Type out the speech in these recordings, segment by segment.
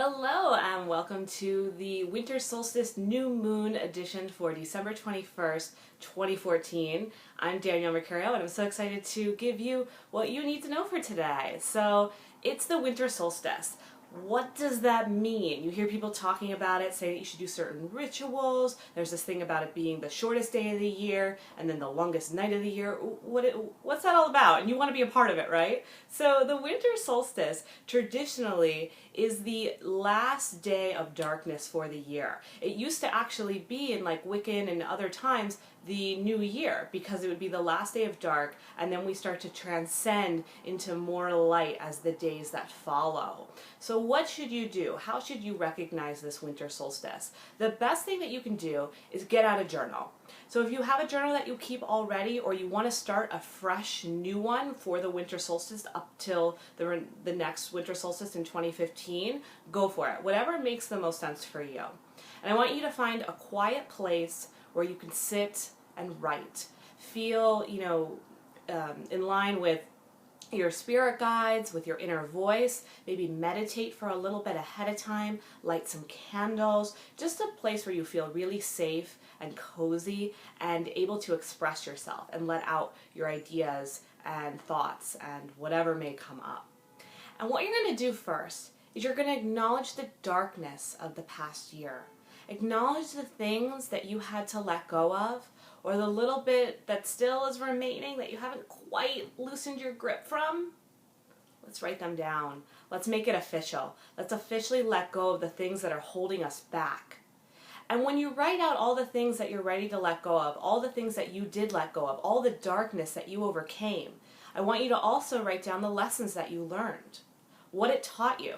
Hello and welcome to the Winter Solstice New Moon edition for December 21st, 2014. I'm Danielle Mercurio and I'm so excited to give you what you need to know for today. So it's the Winter Solstice. What does that mean? You hear people talking about it, saying that you should do certain rituals. There's this thing about it being the shortest day of the year and then the longest night of the year. What's that all about? And you want to be a part of it, right? So the Winter Solstice traditionally is the last day of darkness for the year. It used to actually be in like Wiccan and other times the new year, because it would be the last day of dark and then we start to transcend into more light as the days that follow. So what should you do? How should you recognize this winter solstice? The best thing that you can do is get out a journal. So if you have a journal that you keep already, or you want to start a fresh new one for the winter solstice up till the next winter solstice in 2015, go for it. Whatever makes the most sense for you. And I want you to find a quiet place where you can sit and write. Feel, in line with your spirit guides, with your inner voice. Maybe meditate for a little bit ahead of time, light some candles, just a place where you feel really safe and cozy and able to express yourself and let out your ideas and thoughts and whatever may come up. And what you're going to do first is you're going to acknowledge the darkness of the past year. Acknowledge the things that you had to let go of, or the little bit that still is remaining that you haven't quite loosened your grip from. Let's write them down. Let's make it official. Let's officially let go of the things that are holding us back. And when you write out all the things that you're ready to let go of, all the things that you did let go of, all the darkness that you overcame, I want you to also write down the lessons that you learned, what it taught you,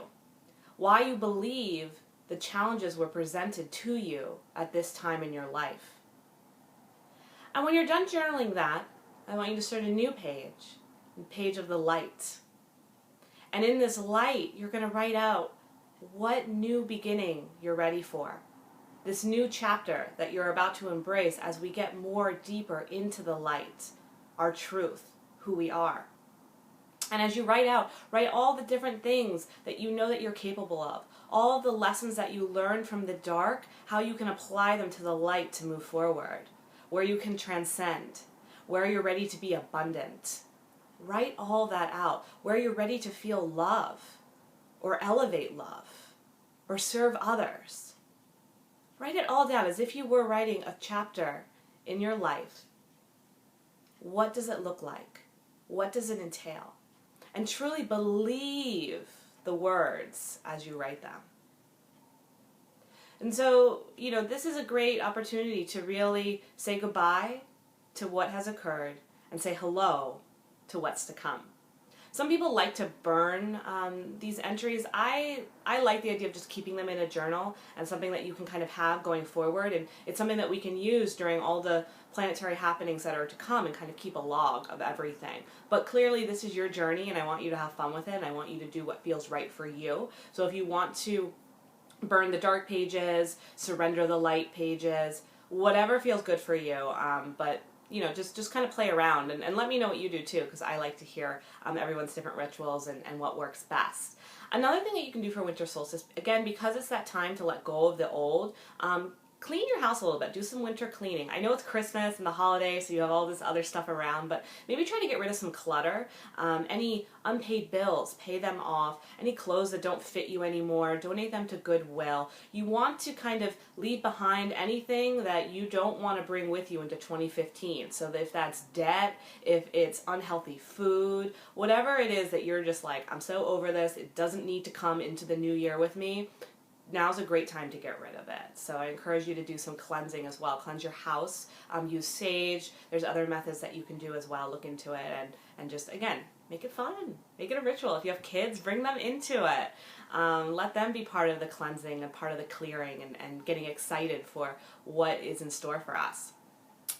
why you believe the challenges were presented to you at this time in your life. And when you're done journaling that, I want you to start a new page, the page of the light. And in this light, you're going to write out what new beginning you're ready for. This new chapter that you're about to embrace as we get more deeper into the light, our truth, who we are. And as you write all the different things that you know that you're capable of, all of the lessons that you learned from the dark, how you can apply them to the light to move forward, where you can transcend, where you're ready to be abundant. Write all that out, where you're ready to feel love, or elevate love, or serve others. Write it all down as if you were writing a chapter in your life. What does it look like? What does it entail? And truly believe the words as you write them. And so, this is a great opportunity to really say goodbye to what has occurred and say hello to what's to come. Some people like to burn these entries. I like the idea of just keeping them in a journal and something that you can kind of have going forward, and it's something that we can use during all the planetary happenings that are to come and kind of keep a log of everything. But clearly this is your journey and I want you to have fun with it and I want you to do what feels right for you. So if you want to burn the dark pages, surrender the light pages, whatever feels good for you, but just kind of play around and let me know what you do too, because I like to hear everyone's different rituals and what works best. Another thing that you can do for winter solstice, again, because it's that time to let go of the old, clean your house a little bit. Do some winter cleaning. I know it's Christmas and the holidays, so you have all this other stuff around, but maybe try to get rid of some clutter. Any unpaid bills, pay them off. Any clothes that don't fit you anymore, donate them to Goodwill. You want to kind of leave behind anything that you don't want to bring with you into 2015. So if that's debt, if it's unhealthy food, whatever it is that you're just like, I'm so over this, it doesn't need to come into the new year with me, now's a great time to get rid of it. So I encourage you to do some cleansing as well. Cleanse your house, use sage. There's other methods that you can do as well. Look into it and just, again, make it fun. Make it a ritual. If you have kids, bring them into it. Let them be part of the cleansing and part of the clearing and getting excited for what is in store for us.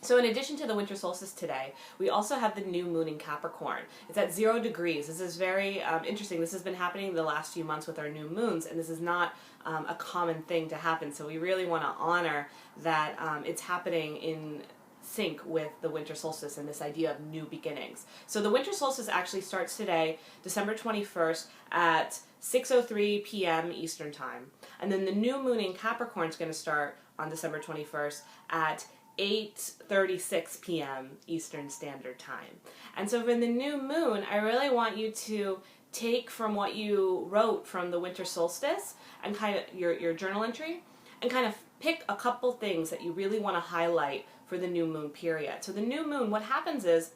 So in addition to the winter solstice today, we also have the new moon in Capricorn. It's at 0 degrees. This is very interesting. This has been happening the last few months with our new moons, and this is not a common thing to happen. So we really want to honor that it's happening in sync with the winter solstice and this idea of new beginnings. So the winter solstice actually starts today, December 21st at 6:03 p.m. Eastern Time. And then the new moon in Capricorn is going to start on December 21st at 8:36 p.m. Eastern Standard Time. And so for the new moon, I really want you to take from what you wrote from the winter solstice and kind of your journal entry and kind of pick a couple things that you really want to highlight for the new moon period. So the new moon, what happens is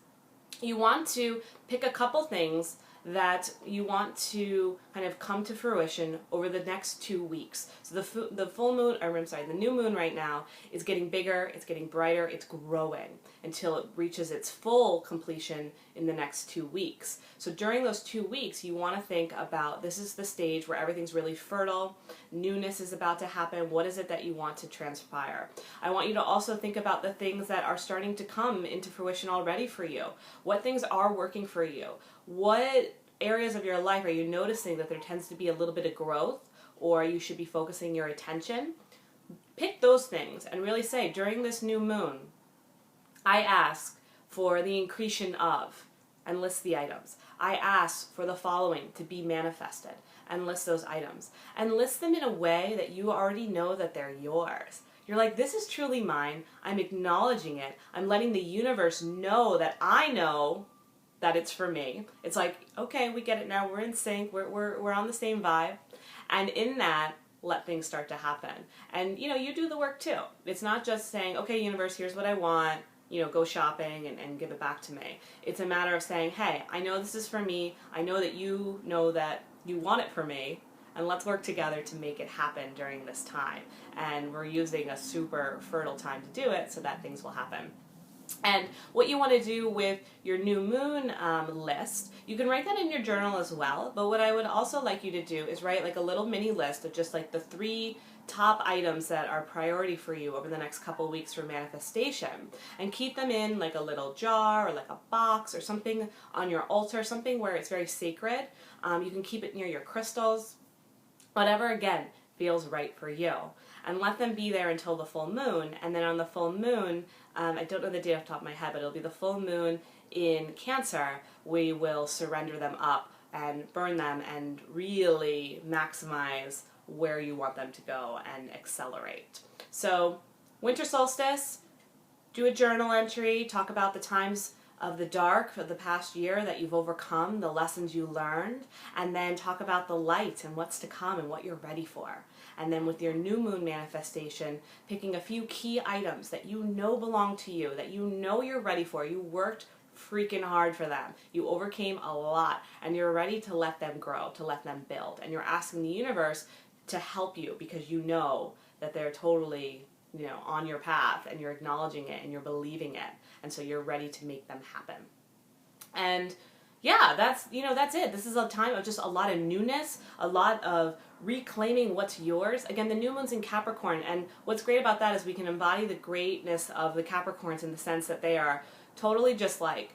you want to pick a couple things that you want to kind of come to fruition over the next 2 weeks. So the full moon, or I'm sorry, the new moon right now is getting bigger, it's getting brighter, it's growing until it reaches its full completion in the next 2 weeks. So during those 2 weeks, you want to think about, this is the stage where everything's really fertile, newness is about to happen, what is it that you want to transpire? I want you to also think about the things that are starting to come into fruition already for you. What things are working for you? What areas of your life are you noticing that there tends to be a little bit of growth, or you should be focusing your attention? Pick those things and really say, during this new moon, I ask for the incretion of, and list the items. I ask for the following to be manifested, and list those items. And list them in a way that you already know that they're yours. You're like, this is truly mine. I'm acknowledging it. I'm letting the universe know that I know that it's for me. It's like, okay, we get it now. We're in sync. We're on the same vibe. And in that, let things start to happen. And, you do the work too. It's not just saying, okay, universe, here's what I want. Go shopping and give it back to me. It's a matter of saying, hey, I know this is for me. I know that you want it for me. And let's work together to make it happen during this time. And we're using a super fertile time to do it so that things will happen. And what you want to do with your new moon list, you can write that in your journal as well, but what I would also like you to do is write like a little mini list of just like the 3 top items that are priority for you over the next couple weeks for manifestation, and keep them in like a little jar or like a box or something on your altar, something where it's very sacred. You can keep it near your crystals, whatever, again, feels right for you. And let them be there until the full moon. And then on the full moon, I don't know the date off the top of my head, but it'll be the full moon in Cancer, we will surrender them up and burn them and really maximize where you want them to go and accelerate. So winter solstice, do a journal entry, talk about the times of the dark of the past year that you've overcome, the lessons you learned, and then talk about the light and what's to come and what you're ready for. And then with your new moon manifestation, picking a few key items that you know belong to you, that you know you're ready for. You worked freaking hard for them. You overcame a lot, and you're ready to let them grow, to let them build. And you're asking the universe to help you because you know that they're totally on your path, and you're acknowledging it and you're believing it, and so you're ready to make them happen. And yeah, that's it. This is a time of just a lot of newness, a lot of reclaiming what's yours. Again, the new moon's in Capricorn, and what's great about that is we can embody the greatness of the Capricorns in the sense that they are totally just like,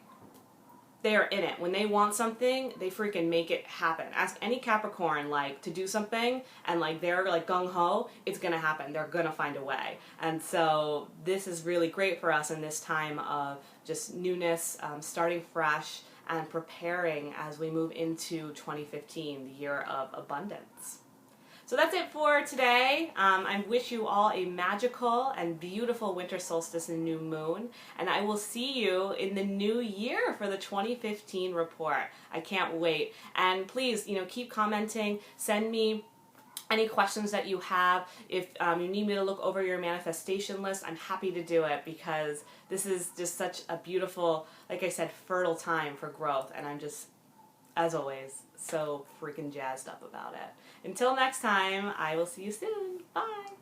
they are in it. When they want something, they freaking make it happen. Ask any Capricorn to do something, and they're gung-ho, it's gonna happen. They're gonna find a way. And so this is really great for us in this time of just newness, starting fresh, and preparing as we move into 2015, the year of abundance. So that's it for today. I wish you all a magical and beautiful winter solstice and new moon, and I will see you in the new year for the 2015 report. I can't wait. And please, keep commenting, send me any questions that you have. If you need me to look over your manifestation list, I'm happy to do it because this is just such a beautiful, like I said, fertile time for growth, and I'm just, as always, so freaking jazzed up about it. Until next time, I will see you soon. Bye!